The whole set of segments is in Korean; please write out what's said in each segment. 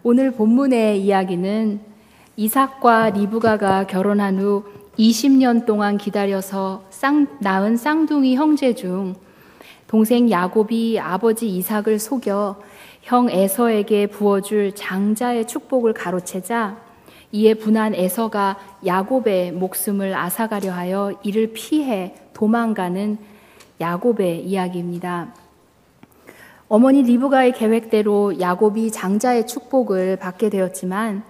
오늘 본문의 이야기는 이삭과 리브가가 결혼한 후 20년 동안 기다려서 낳은 쌍둥이 형제 중 동생 야곱이 아버지 이삭을 속여 형 에서에게 부어줄 장자의 축복을 가로채자 이에 분한 에서가 야곱의 목숨을 앗아가려 하여 이를 피해 도망가는 야곱의 이야기입니다. 어머니 리브가의 계획대로 야곱이 장자의 축복을 받게 되었지만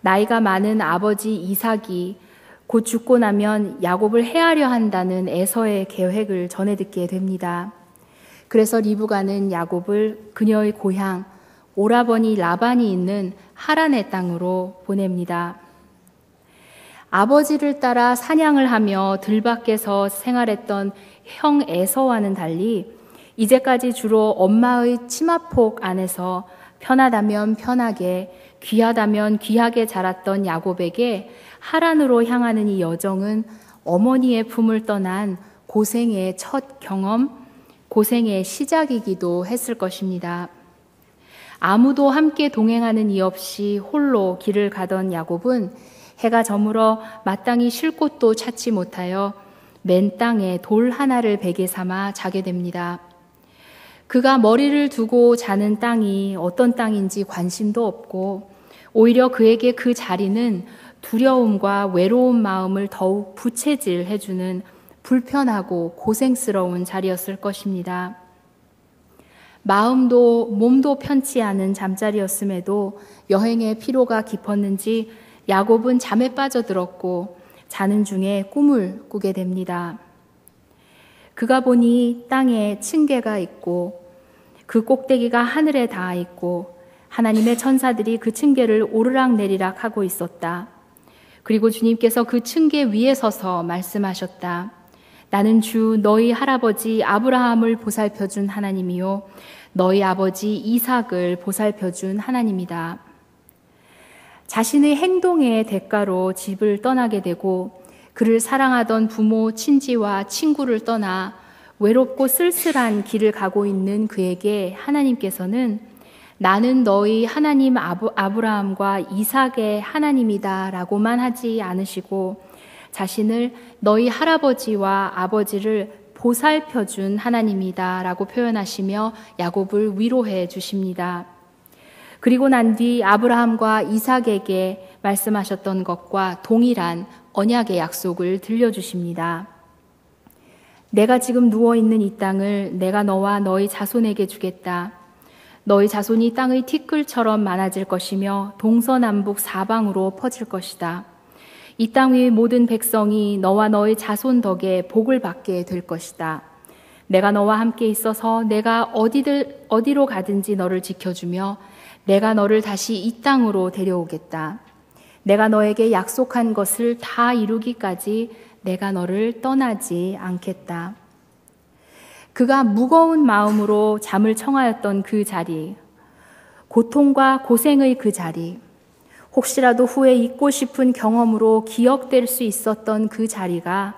나이가 많은 아버지 이삭이 곧 죽고 나면 야곱을 해하려 한다는 에서의 계획을 전해 듣게 됩니다. 그래서 리브가는 야곱을 그녀의 고향 오라버니 라반이 있는 하란의 땅으로 보냅니다. 아버지를 따라 사냥을 하며 들밖에서 생활했던 형 에서와는 달리 이제까지 주로 엄마의 치마폭 안에서 편하다면 편하게, 귀하다면 귀하게 자랐던 야곱에게 하란으로 향하는 이 여정은 어머니의 품을 떠난 고생의 첫 경험, 고생의 시작이기도 했을 것입니다. 아무도 함께 동행하는 이 없이 홀로 길을 가던 야곱은 해가 저물어 마땅히 쉴 곳도 찾지 못하여 맨 땅에 돌 하나를 베개 삼아 자게 됩니다. 그가 머리를 두고 자는 땅이 어떤 땅인지 관심도 없고 오히려 그에게 그 자리는 두려움과 외로운 마음을 더욱 부채질해주는 불편하고 고생스러운 자리였을 것입니다. 마음도 몸도 편치 않은 잠자리였음에도 여행의 피로가 깊었는지 야곱은 잠에 빠져들었고 자는 중에 꿈을 꾸게 됩니다. 그가 보니 땅에 층계가 있고 그 꼭대기가 하늘에 닿아 있고 하나님의 천사들이 그 층계를 오르락내리락 하고 있었다. 그리고 주님께서 그 층계 위에 서서 말씀하셨다. 나는 주 너희 할아버지 아브라함을 보살펴준 하나님이요 너희 아버지 이삭을 보살펴준 하나님이다. 자신의 행동의 대가로 집을 떠나게 되고 그를 사랑하던 부모, 친지와 친구를 떠나 외롭고 쓸쓸한 길을 가고 있는 그에게 하나님께서는 나는 너희 하나님 아브라함과 이삭의 하나님이다 라고만 하지 않으시고 자신을 너희 할아버지와 아버지를 보살펴준 하나님이다 라고 표현하시며 야곱을 위로해 주십니다. 그리고 난 뒤 아브라함과 이삭에게 말씀하셨던 것과 동일한 언약의 약속을 들려주십니다. 내가 지금 누워있는 이 땅을 내가 너와 너희 자손에게 주겠다. 너희 자손이 땅의 티끌처럼 많아질 것이며 동서남북 사방으로 퍼질 것이다. 이 땅 위의 모든 백성이 너와 너희 자손 덕에 복을 받게 될 것이다. 내가 너와 함께 있어서 내가 어디로 가든지 너를 지켜주며 내가 너를 다시 이 땅으로 데려오겠다. 내가 너에게 약속한 것을 다 이루기까지 내가 너를 떠나지 않겠다. 그가 무거운 마음으로 잠을 청하였던 그 자리, 고통과 고생의 그 자리, 혹시라도 후에 잊고 싶은 경험으로 기억될 수 있었던 그 자리가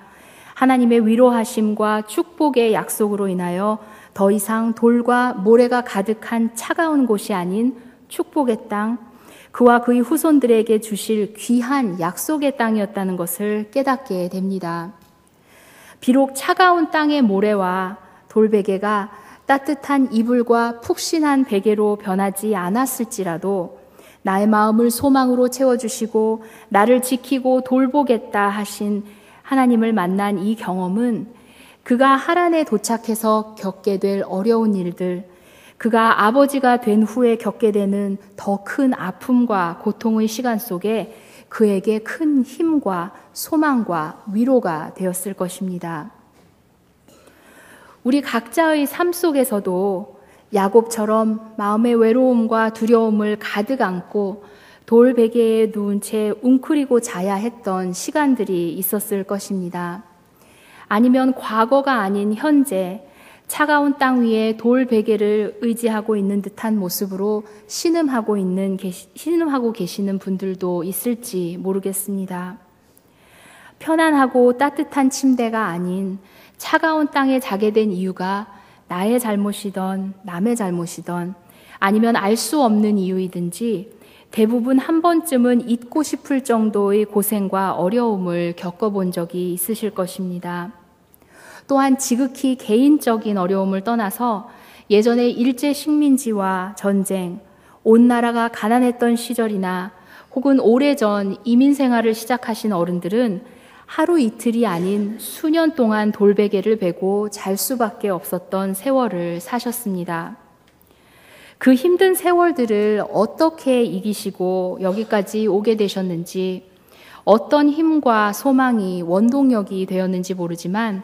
하나님의 위로하심과 축복의 약속으로 인하여 더 이상 돌과 모래가 가득한 차가운 곳이 아닌 축복의 땅, 그와 그의 후손들에게 주실 귀한 약속의 땅이었다는 것을 깨닫게 됩니다. 비록 차가운 땅의 모래와 돌베개가 따뜻한 이불과 푹신한 베개로 변하지 않았을지라도 나의 마음을 소망으로 채워주시고 나를 지키고 돌보겠다 하신 하나님을 만난 이 경험은 그가 하란에 도착해서 겪게 될 어려운 일들, 그가 아버지가 된 후에 겪게 되는 더 큰 아픔과 고통의 시간 속에 그에게 큰 힘과 소망과 위로가 되었을 것입니다. 우리 각자의 삶 속에서도 야곱처럼 마음의 외로움과 두려움을 가득 안고 돌베개에 누운 채 웅크리고 자야 했던 시간들이 있었을 것입니다. 아니면 과거가 아닌 현재 차가운 땅 위에 돌베개를 의지하고 있는 듯한 모습으로 신음하고 계시는 분들도 있을지 모르겠습니다. 편안하고 따뜻한 침대가 아닌 차가운 땅에 자게 된 이유가 나의 잘못이던 남의 잘못이던 아니면 알 수 없는 이유이든지 대부분 한 번쯤은 잊고 싶을 정도의 고생과 어려움을 겪어본 적이 있으실 것입니다. 또한 지극히 개인적인 어려움을 떠나서 예전에 일제 식민지와 전쟁, 온 나라가 가난했던 시절이나 혹은 오래전 이민 생활을 시작하신 어른들은 하루 이틀이 아닌 수년 동안 돌베개를 베고 잘 수밖에 없었던 세월을 사셨습니다. 그 힘든 세월들을 어떻게 이기시고 여기까지 오게 되셨는지, 어떤 힘과 소망이 원동력이 되었는지 모르지만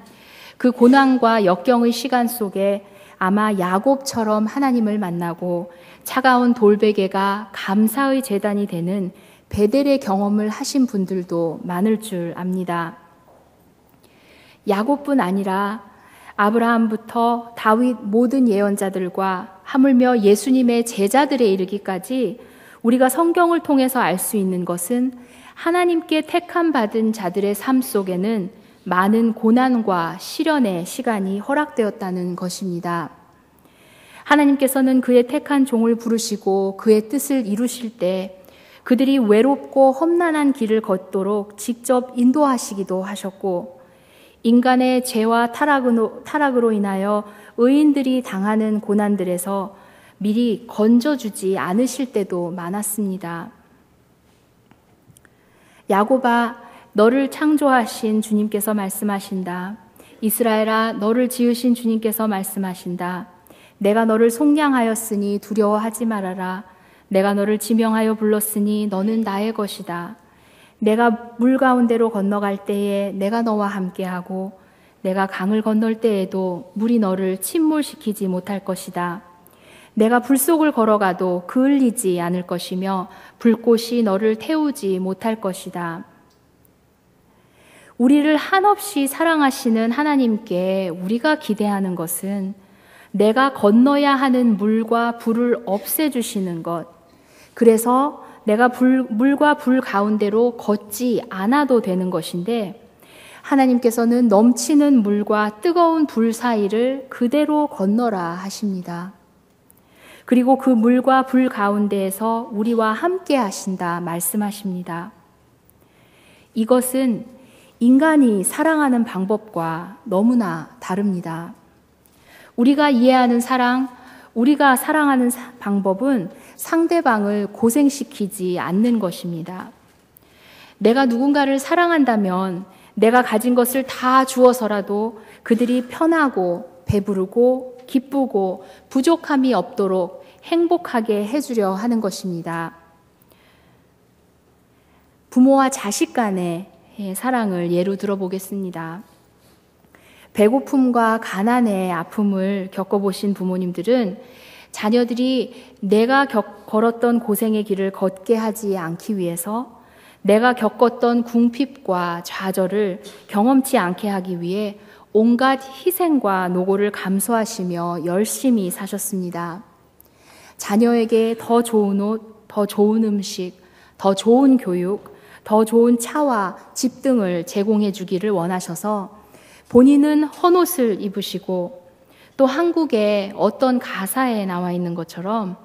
그 고난과 역경의 시간 속에 아마 야곱처럼 하나님을 만나고 차가운 돌베개가 감사의 제단이 되는 베델의 경험을 하신 분들도 많을 줄 압니다. 야곱뿐 아니라 아브라함부터 다윗 모든 예언자들과 하물며 예수님의 제자들에 이르기까지 우리가 성경을 통해서 알 수 있는 것은 하나님께 택함 받은 자들의 삶 속에는 많은 고난과 시련의 시간이 허락되었다는 것입니다. 하나님께서는 그의 택한 종을 부르시고 그의 뜻을 이루실 때 그들이 외롭고 험난한 길을 걷도록 직접 인도하시기도 하셨고, 인간의 죄와 타락으로 인하여 의인들이 당하는 고난들에서 미리 건져주지 않으실 때도 많았습니다. 야곱아, 너를 창조하신 주님께서 말씀하신다. 이스라엘아, 너를 지으신 주님께서 말씀하신다. 내가 너를 속량하였으니 두려워하지 말아라. 내가 너를 지명하여 불렀으니 너는 나의 것이다. 내가 물 가운데로 건너갈 때에 내가 너와 함께하고 내가 강을 건널 때에도 물이 너를 침몰시키지 못할 것이다. 내가 불 속을 걸어가도 그을리지 않을 것이며 불꽃이 너를 태우지 못할 것이다. 우리를 한없이 사랑하시는 하나님께 우리가 기대하는 것은 내가 건너야 하는 물과 불을 없애주시는 것, 그래서 내가 물과 불 가운데로 걷지 않아도 되는 것인데, 하나님께서는 넘치는 물과 뜨거운 불 사이를 그대로 건너라 하십니다. 그리고 그 물과 불 가운데에서 우리와 함께 하신다 말씀하십니다. 이것은 인간이 사랑하는 방법과 너무나 다릅니다. 우리가 이해하는 사랑, 우리가 사랑하는 방법은 상대방을 고생시키지 않는 것입니다. 내가 누군가를 사랑한다면 내가 가진 것을 다 주어서라도 그들이 편하고 배부르고 기쁘고 부족함이 없도록 행복하게 해주려 하는 것입니다. 부모와 자식 간의 사랑을 예로 들어보겠습니다. 배고픔과 가난의 아픔을 겪어보신 부모님들은 자녀들이 내가 걸었던 고생의 길을 걷게 하지 않기 위해서, 내가 겪었던 궁핍과 좌절을 경험치 않게 하기 위해 온갖 희생과 노고를 감수하시며 열심히 사셨습니다. 자녀에게 더 좋은 옷, 더 좋은 음식, 더 좋은 교육, 더 좋은 차와 집 등을 제공해 주기를 원하셔서 본인은 헌옷을 입으시고, 또 한국의 어떤 가사에 나와 있는 것처럼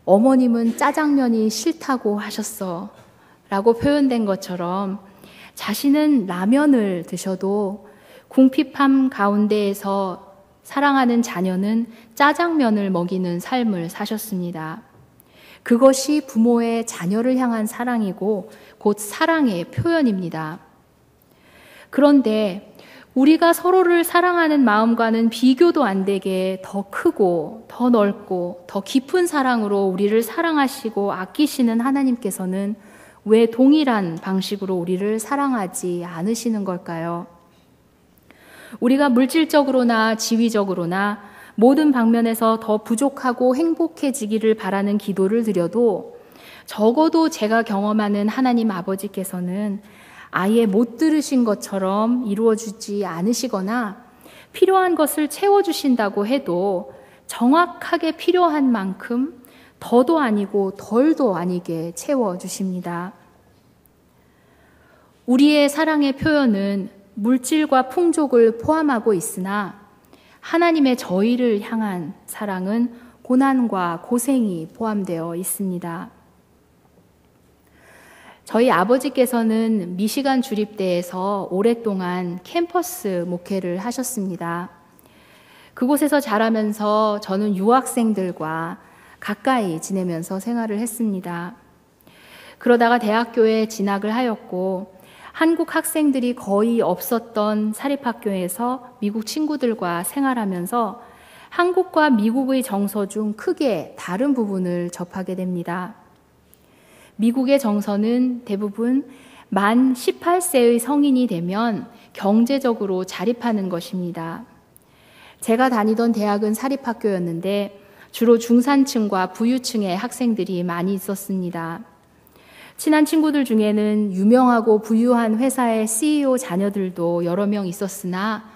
어머님은 짜장면이 싫다고 하셨어 라고 표현된 것처럼 자신은 라면을 드셔도 궁핍함 가운데에서 사랑하는 자녀는 짜장면을 먹이는 삶을 사셨습니다. 그것이 부모의 자녀를 향한 사랑이고 곧 사랑의 표현입니다. 그런데 우리가 서로를 사랑하는 마음과는 비교도 안 되게 더 크고 더 넓고 더 깊은 사랑으로 우리를 사랑하시고 아끼시는 하나님께서는 왜 동일한 방식으로 우리를 사랑하지 않으시는 걸까요? 우리가 물질적으로나 지위적으로나 모든 방면에서 더 부족하고 행복해지기를 바라는 기도를 드려도 적어도 제가 경험하는 하나님 아버지께서는 아예 못 들으신 것처럼 이루어주지 않으시거나 필요한 것을 채워주신다고 해도 정확하게 필요한 만큼 더도 아니고 덜도 아니게 채워주십니다. 우리의 사랑의 표현은 물질과 풍족을 포함하고 있으나 하나님의 저희를 향한 사랑은 고난과 고생이 포함되어 있습니다. 저희 아버지께서는 미시간 주립대에서 오랫동안 캠퍼스 목회를 하셨습니다. 그곳에서 자라면서 저는 유학생들과 가까이 지내면서 생활을 했습니다. 그러다가 대학교에 진학을 하였고 한국 학생들이 거의 없었던 사립학교에서 미국 친구들과 생활하면서 한국과 미국의 정서 중 크게 다른 부분을 접하게 됩니다. 미국의 정서는 대부분 만 18세의 성인이 되면 경제적으로 자립하는 것입니다. 제가 다니던 대학은 사립학교였는데 주로 중산층과 부유층의 학생들이 많이 있었습니다. 친한 친구들 중에는 유명하고 부유한 회사의 CEO 자녀들도 여러 명 있었으나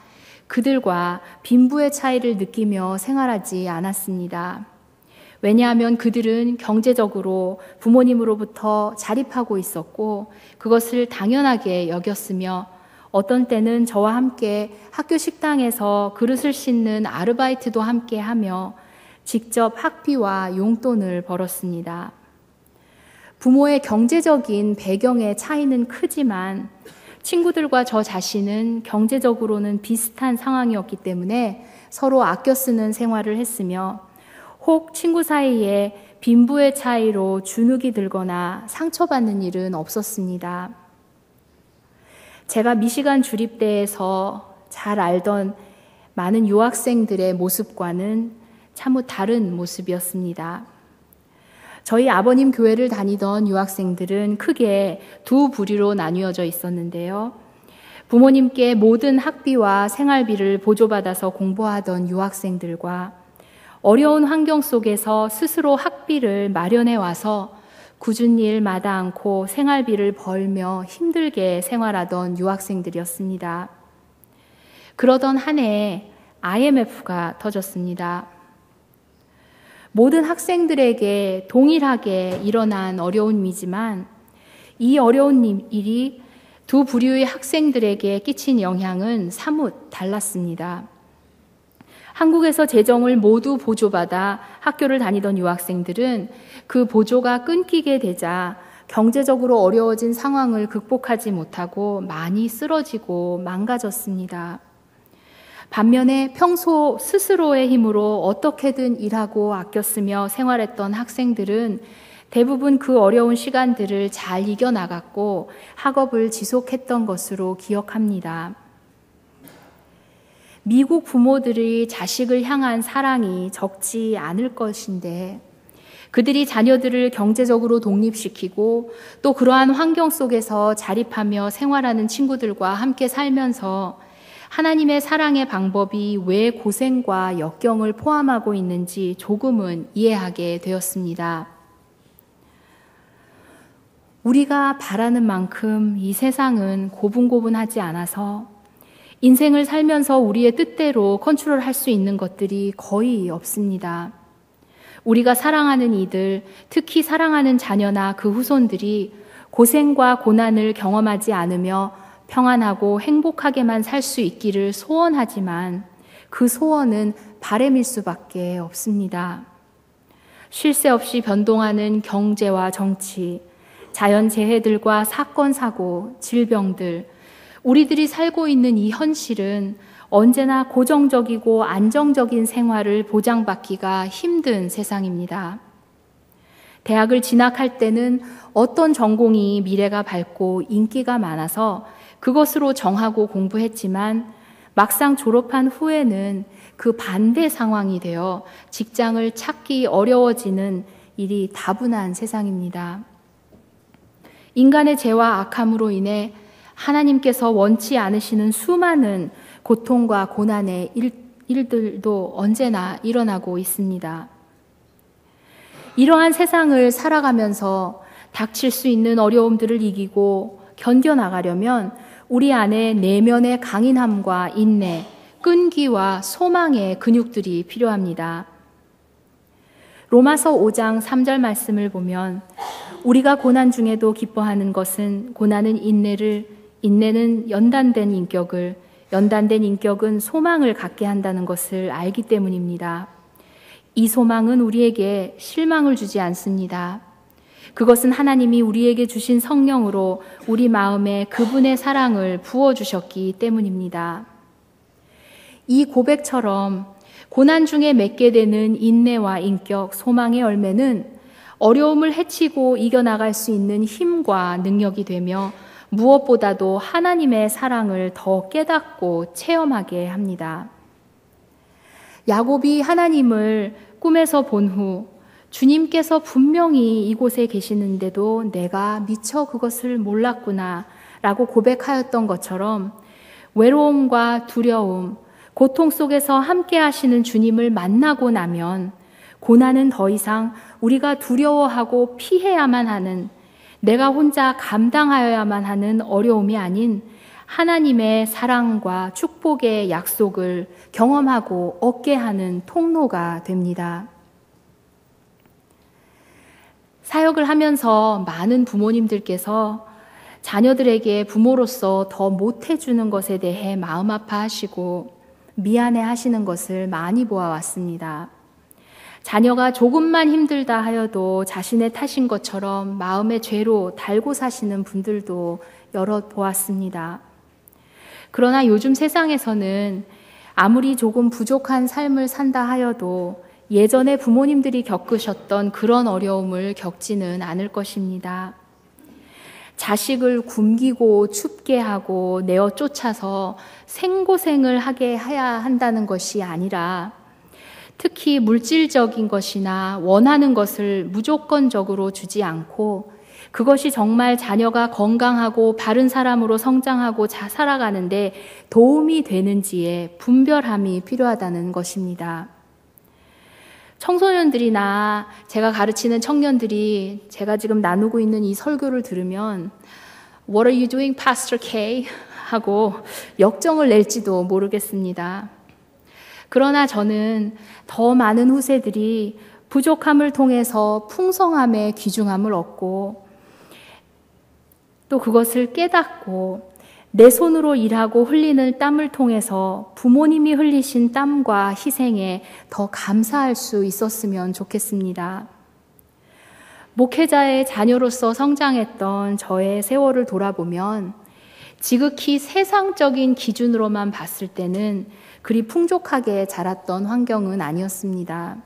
그들과 빈부의 차이를 느끼며 생활하지 않았습니다. 왜냐하면 그들은 경제적으로 부모님으로부터 자립하고 있었고 그것을 당연하게 여겼으며 어떤 때는 저와 함께 학교 식당에서 그릇을 씻는 아르바이트도 함께 하며 직접 학비와 용돈을 벌었습니다. 부모의 경제적인 배경의 차이는 크지만 친구들과 저 자신은 경제적으로는 비슷한 상황이었기 때문에 서로 아껴 쓰는 생활을 했으며 혹 친구 사이에 빈부의 차이로 주눅이 들거나 상처받는 일은 없었습니다. 제가 미시간 주립대에서 잘 알던 많은 유학생들의 모습과는 참으로 다른 모습이었습니다. 저희 아버님 교회를 다니던 유학생들은 크게 두 부류로 나뉘어져 있었는데요. 부모님께 모든 학비와 생활비를 보조받아서 공부하던 유학생들과 어려운 환경 속에서 스스로 학비를 마련해 와서 굳은 일 마다 않고 생활비를 벌며 힘들게 생활하던 유학생들이었습니다. 그러던 한 해에 IMF가 터졌습니다. 모든 학생들에게 동일하게 일어난 어려움이지만 이 어려운 일이 두 부류의 학생들에게 끼친 영향은 사뭇 달랐습니다. 한국에서 재정을 모두 보조받아 학교를 다니던 유학생들은 그 보조가 끊기게 되자 경제적으로 어려워진 상황을 극복하지 못하고 많이 쓰러지고 망가졌습니다. 반면에 평소 스스로의 힘으로 어떻게든 일하고 아껴 쓰며 생활했던 학생들은 대부분 그 어려운 시간들을 잘 이겨나갔고 학업을 지속했던 것으로 기억합니다. 미국 부모들이 자식을 향한 사랑이 적지 않을 것인데 그들이 자녀들을 경제적으로 독립시키고 또 그러한 환경 속에서 자립하며 생활하는 친구들과 함께 살면서 하나님의 사랑의 방법이 왜 고생과 역경을 포함하고 있는지 조금은 이해하게 되었습니다. 우리가 바라는 만큼 이 세상은 고분고분하지 않아서 인생을 살면서 우리의 뜻대로 컨트롤할 수 있는 것들이 거의 없습니다. 우리가 사랑하는 이들, 특히 사랑하는 자녀나 그 후손들이 고생과 고난을 경험하지 않으며 평안하고 행복하게만 살 수 있기를 소원하지만 그 소원은 바람일 수밖에 없습니다. 쉴 새 없이 변동하는 경제와 정치, 자연재해들과 사건, 사고, 질병들, 우리들이 살고 있는 이 현실은 언제나 고정적이고 안정적인 생활을 보장받기가 힘든 세상입니다. 대학을 진학할 때는 어떤 전공이 미래가 밝고 인기가 많아서 그것으로 정하고 공부했지만 막상 졸업한 후에는 그 반대 상황이 되어 직장을 찾기 어려워지는 일이 다분한 세상입니다. 인간의 죄와 악함으로 인해 하나님께서 원치 않으시는 수많은 고통과 고난의 일들도 언제나 일어나고 있습니다. 이러한 세상을 살아가면서 닥칠 수 있는 어려움들을 이기고 견뎌나가려면 우리 안에 내면의 강인함과 인내, 끈기와 소망의 근육들이 필요합니다. 로마서 5장 3절 말씀을 보면 우리가 고난 중에도 기뻐하는 것은 고난은 인내를, 인내는 연단된 인격을, 연단된 인격은 소망을 갖게 한다는 것을 알기 때문입니다. 이 소망은 우리에게 실망을 주지 않습니다. 그것은 하나님이 우리에게 주신 성령으로 우리 마음에 그분의 사랑을 부어주셨기 때문입니다. 이 고백처럼 고난 중에 맺게 되는 인내와 인격, 소망의 열매는 어려움을 헤치고 이겨나갈 수 있는 힘과 능력이 되며 무엇보다도 하나님의 사랑을 더 깨닫고 체험하게 합니다. 야곱이 하나님을 꿈에서 본 후 주님께서 분명히 이곳에 계시는데도 내가 미처 그것을 몰랐구나 라고 고백하였던 것처럼 외로움과 두려움, 고통 속에서 함께 하시는 주님을 만나고 나면 고난은 더 이상 우리가 두려워하고 피해야만 하는, 내가 혼자 감당하여야만 하는 어려움이 아닌 하나님의 사랑과 축복의 약속을 경험하고 얻게 하는 통로가 됩니다. 사역을 하면서 많은 부모님들께서 자녀들에게 부모로서 더 못해주는 것에 대해 마음 아파하시고 미안해 하시는 것을 많이 보아왔습니다. 자녀가 조금만 힘들다 하여도 자신의 탓인 것처럼 마음의 죄로 달고 사시는 분들도 여럿 보았습니다. 그러나 요즘 세상에서는 아무리 조금 부족한 삶을 산다 하여도 예전에 부모님들이 겪으셨던 그런 어려움을 겪지는 않을 것입니다. 자식을 굶기고 춥게 하고 내어 쫓아서 생고생을 하게 해야 한다는 것이 아니라 특히 물질적인 것이나 원하는 것을 무조건적으로 주지 않고 그것이 정말 자녀가 건강하고 바른 사람으로 성장하고 살아가는데 도움이 되는지에 분별함이 필요하다는 것입니다. 청소년들이나 제가 가르치는 청년들이 제가 지금 나누고 있는 이 설교를 들으면 What are you doing, Pastor K? 하고 역정을 낼지도 모르겠습니다. 그러나 저는 더 많은 후세들이 부족함을 통해서 풍성함의 귀중함을 얻고 또 그것을 깨닫고 내 손으로 일하고 흘리는 땀을 통해서 부모님이 흘리신 땀과 희생에 더 감사할 수 있었으면 좋겠습니다. 목회자의 자녀로서 성장했던 저의 세월을 돌아보면 지극히 세상적인 기준으로만 봤을 때는 그리 풍족하게 자랐던 환경은 아니었습니다.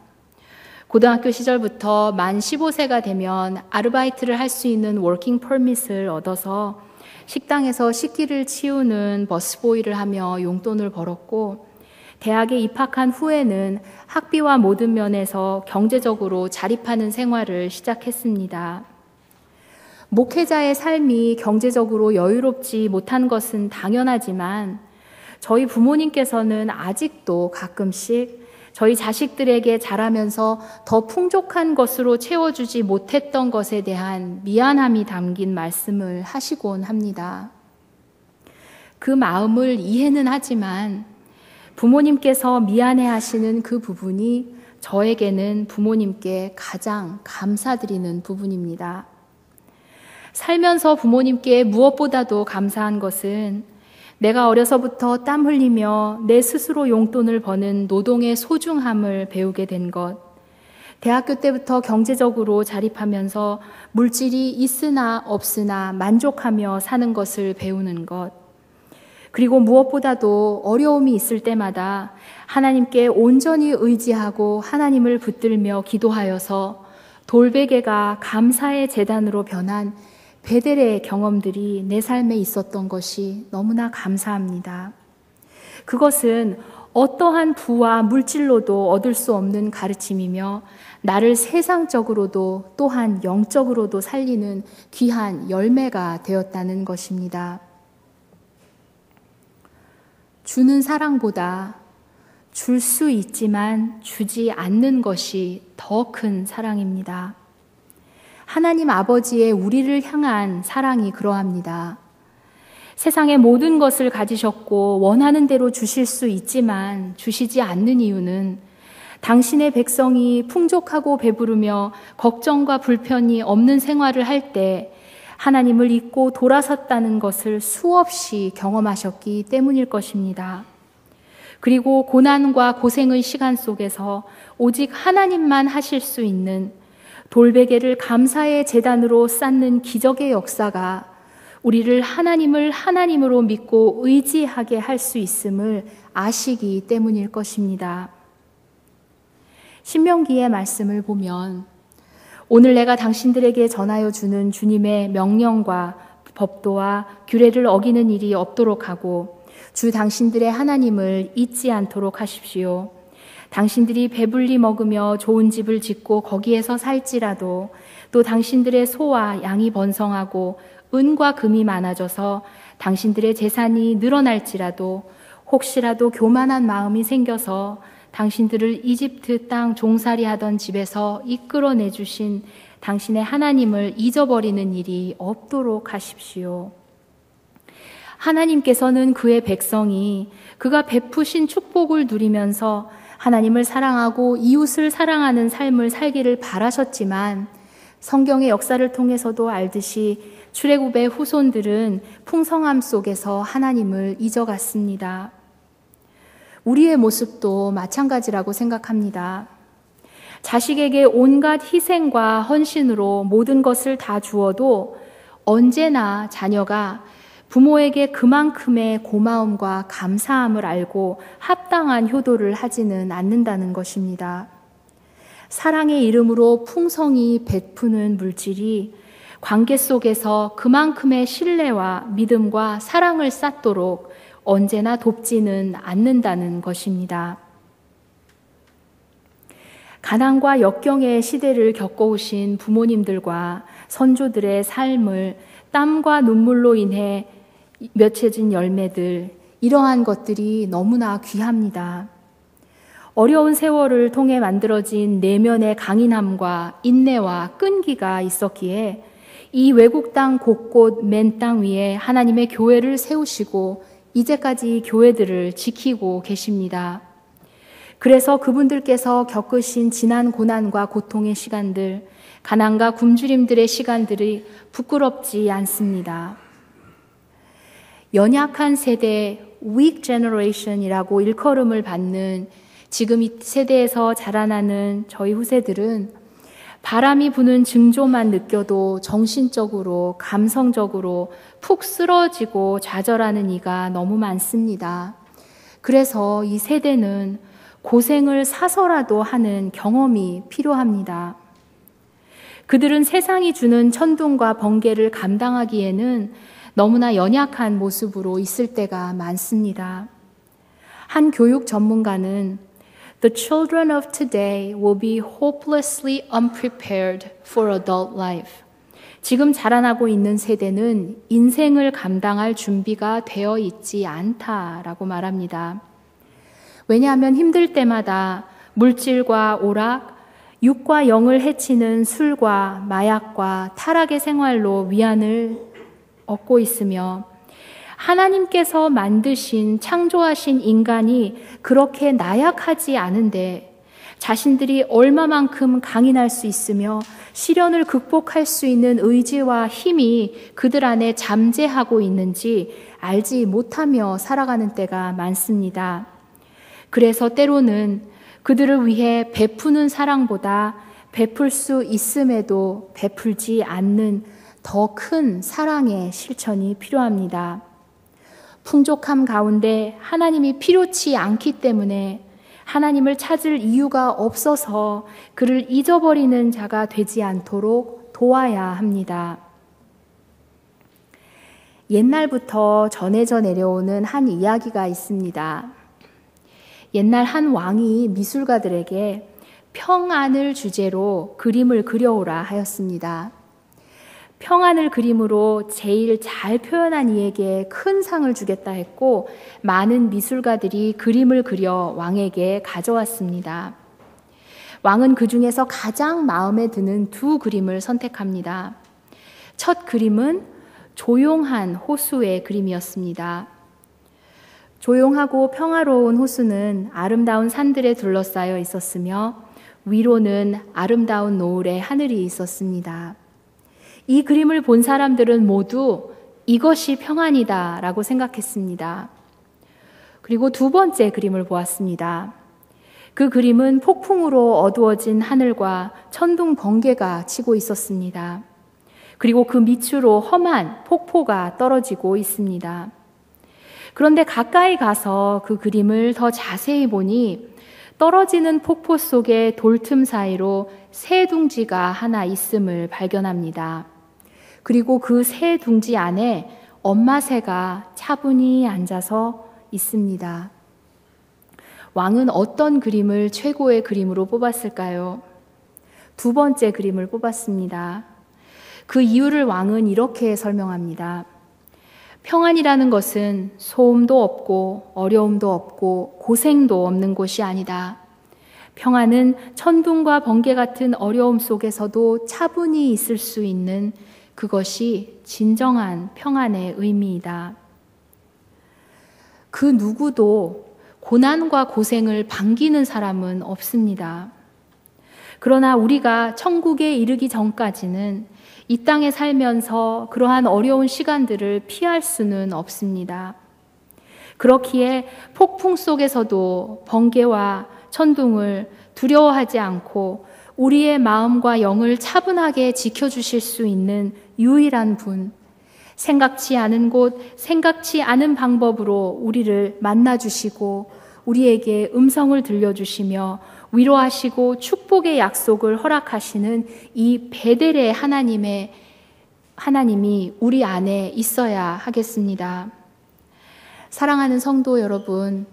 고등학교 시절부터 만 15세가 되면 아르바이트를 할 수 있는 워킹 퍼밋을 얻어서 식당에서 식기를 치우는 버스보이를 하며 용돈을 벌었고 대학에 입학한 후에는 학비와 모든 면에서 경제적으로 자립하는 생활을 시작했습니다. 목회자의 삶이 경제적으로 여유롭지 못한 것은 당연하지만 저희 부모님께서는 아직도 가끔씩 저희 자식들에게 자라면서 더 풍족한 것으로 채워주지 못했던 것에 대한 미안함이 담긴 말씀을 하시곤 합니다. 그 마음을 이해는 하지만 부모님께서 미안해 하시는 그 부분이 저에게는 부모님께 가장 감사드리는 부분입니다. 살면서 부모님께 무엇보다도 감사한 것은 내가 어려서부터 땀 흘리며 내 스스로 용돈을 버는 노동의 소중함을 배우게 된 것, 대학교 때부터 경제적으로 자립하면서 물질이 있으나 없으나 만족하며 사는 것을 배우는 것, 그리고 무엇보다도 어려움이 있을 때마다 하나님께 온전히 의지하고 하나님을 붙들며 기도하여서 돌베개가 감사의 제단으로 변한 베델의 경험들이 내 삶에 있었던 것이 너무나 감사합니다. 그것은 어떠한 부와 물질로도 얻을 수 없는 가르침이며 나를 세상적으로도 또한 영적으로도 살리는 귀한 열매가 되었다는 것입니다. 주는 사랑보다 줄 수 있지만 주지 않는 것이 더 큰 사랑입니다. 하나님 아버지의 우리를 향한 사랑이 그러합니다. 세상의 모든 것을 가지셨고 원하는 대로 주실 수 있지만 주시지 않는 이유는 당신의 백성이 풍족하고 배부르며 걱정과 불편이 없는 생활을 할 때 하나님을 잊고 돌아섰다는 것을 수없이 경험하셨기 때문일 것입니다. 그리고 고난과 고생의 시간 속에서 오직 하나님만 하실 수 있는 돌베개를 감사의 제단으로 쌓는 기적의 역사가 우리를 하나님을 하나님으로 믿고 의지하게 할 수 있음을 아시기 때문일 것입니다. 신명기의 말씀을 보면 오늘 내가 당신들에게 전하여 주는 주님의 명령과 법도와 규례를 어기는 일이 없도록 하고 주 당신들의 하나님을 잊지 않도록 하십시오. 당신들이 배불리 먹으며 좋은 집을 짓고 거기에서 살지라도 또 당신들의 소와 양이 번성하고 은과 금이 많아져서 당신들의 재산이 늘어날지라도 혹시라도 교만한 마음이 생겨서 당신들을 이집트 땅 종살이 하던 집에서 이끌어내 주신 당신의 하나님을 잊어버리는 일이 없도록 하십시오. 하나님께서는 그의 백성이 그가 베푸신 축복을 누리면서 하나님을 사랑하고 이웃을 사랑하는 삶을 살기를 바라셨지만 성경의 역사를 통해서도 알듯이 출애굽의 후손들은 풍성함 속에서 하나님을 잊어갔습니다. 우리의 모습도 마찬가지라고 생각합니다. 자식에게 온갖 희생과 헌신으로 모든 것을 다 주어도 언제나 자녀가 부모에게 그만큼의 고마움과 감사함을 알고 합당한 효도를 하지는 않는다는 것입니다. 사랑의 이름으로 풍성히 베푸는 물질이 관계 속에서 그만큼의 신뢰와 믿음과 사랑을 쌓도록 언제나 돕지는 않는다는 것입니다. 가난과 역경의 시대를 겪어오신 부모님들과 선조들의 삶을 땀과 눈물로 인해 맺혀진 열매들, 이러한 것들이 너무나 귀합니다. 어려운 세월을 통해 만들어진 내면의 강인함과 인내와 끈기가 있었기에 이 외국 땅 곳곳 맨 땅 위에 하나님의 교회를 세우시고 이제까지 교회들을 지키고 계십니다. 그래서 그분들께서 겪으신 지난 고난과 고통의 시간들, 가난과 굶주림들의 시간들이 부끄럽지 않습니다. 연약한 세대, weak generation이라고 일컬음을 받는 지금 이 세대에서 자라나는 저희 후세들은 바람이 부는 징조만 느껴도 정신적으로, 감성적으로 푹 쓰러지고 좌절하는 이가 너무 많습니다. 그래서 이 세대는 고생을 사서라도 하는 경험이 필요합니다. 그들은 세상이 주는 천둥과 번개를 감당하기에는 너무나 연약한 모습으로 있을 때가 많습니다. 한 교육 전문가는 The children of today will be hopelessly unprepared for adult life. 지금 자라나고 있는 세대는 인생을 감당할 준비가 되어 있지 않다라고 말합니다. 왜냐하면 힘들 때마다 물질과 오락, 육과 영을 해치는 술과 마약과 타락의 생활로 위안을 얻고 있으며 하나님께서 만드신 창조하신 인간이 그렇게 나약하지 않은데 자신들이 얼마만큼 강인할 수 있으며 시련을 극복할 수 있는 의지와 힘이 그들 안에 잠재하고 있는지 알지 못하며 살아가는 때가 많습니다. 그래서 때로는 그들을 위해 베푸는 사랑보다 베풀 수 있음에도 베풀지 않는 더 큰 사랑의 실천이 필요합니다. 풍족함 가운데 하나님이 필요치 않기 때문에 하나님을 찾을 이유가 없어서 그를 잊어버리는 자가 되지 않도록 도와야 합니다. 옛날부터 전해져 내려오는 한 이야기가 있습니다. 옛날 한 왕이 미술가들에게 평안을 주제로 그림을 그려오라 하였습니다. 평안을 그림으로 제일 잘 표현한 이에게 큰 상을 주겠다 했고 많은 미술가들이 그림을 그려 왕에게 가져왔습니다. 왕은 그 중에서 가장 마음에 드는 두 그림을 선택합니다. 첫 그림은 조용한 호수의 그림이었습니다. 조용하고 평화로운 호수는 아름다운 산들에 둘러싸여 있었으며 위로는 아름다운 노을의 하늘이 있었습니다. 이 그림을 본 사람들은 모두 이것이 평안이다 라고 생각했습니다. 그리고 두 번째 그림을 보았습니다. 그 그림은 폭풍으로 어두워진 하늘과 천둥 번개가 치고 있었습니다. 그리고 그 밑으로 험한 폭포가 떨어지고 있습니다. 그런데 가까이 가서 그 그림을 더 자세히 보니 떨어지는 폭포 속의 돌틈 사이로 새 둥지가 하나 있음을 발견합니다. 그리고 그 새 둥지 안에 엄마 새가 차분히 앉아서 있습니다. 왕은 어떤 그림을 최고의 그림으로 뽑았을까요? 두 번째 그림을 뽑았습니다. 그 이유를 왕은 이렇게 설명합니다. 평안이라는 것은 소음도 없고 어려움도 없고 고생도 없는 곳이 아니다. 평안은 천둥과 번개 같은 어려움 속에서도 차분히 있을 수 있는 그것이 진정한 평안의 의미이다. 그 누구도 고난과 고생을 반기는 사람은 없습니다. 그러나 우리가 천국에 이르기 전까지는 이 땅에 살면서 그러한 어려운 시간들을 피할 수는 없습니다. 그렇기에 폭풍 속에서도 번개와 천둥을 두려워하지 않고 우리의 마음과 영을 차분하게 지켜주실 수 있는 유일한 분, 생각지 않은 곳, 생각지 않은 방법으로 우리를 만나주시고 우리에게 음성을 들려주시며 위로하시고 축복의 약속을 허락하시는 이 베델의 하나님이 우리 안에 있어야 하겠습니다. 사랑하는 성도 여러분,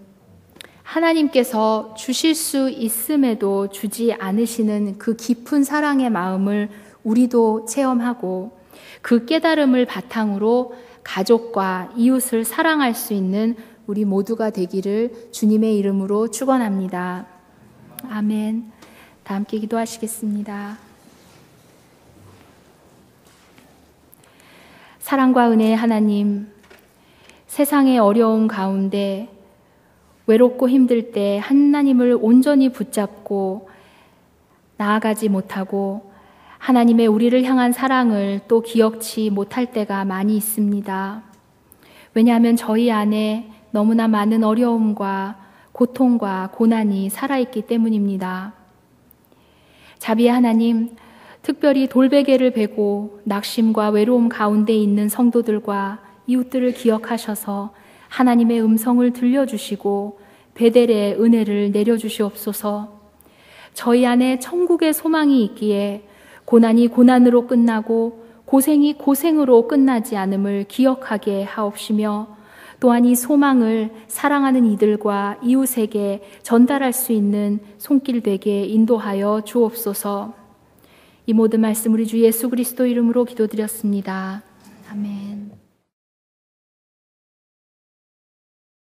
하나님께서 주실 수 있음에도 주지 않으시는 그 깊은 사랑의 마음을 우리도 체험하고 그 깨달음을 바탕으로 가족과 이웃을 사랑할 수 있는 우리 모두가 되기를 주님의 이름으로 축원합니다. 아멘. 다 함께 기도하시겠습니다. 사랑과 은혜의 하나님, 세상의 어려움 가운데 외롭고 힘들 때 하나님을 온전히 붙잡고 나아가지 못하고 하나님의 우리를 향한 사랑을 또 기억치 못할 때가 많이 있습니다. 왜냐하면 저희 안에 너무나 많은 어려움과 고통과 고난이 살아있기 때문입니다. 자비의 하나님, 특별히 돌베개를 베고 낙심과 외로움 가운데 있는 성도들과 이웃들을 기억하셔서 하나님의 음성을 들려주시고 베델의 은혜를 내려주시옵소서. 저희 안에 천국의 소망이 있기에 고난이 고난으로 끝나고 고생이 고생으로 끝나지 않음을 기억하게 하옵시며 또한 이 소망을 사랑하는 이들과 이웃에게 전달할 수 있는 손길 되게 인도하여 주옵소서. 이 모든 말씀 우리 주 예수 그리스도 이름으로 기도드렸습니다. 아멘.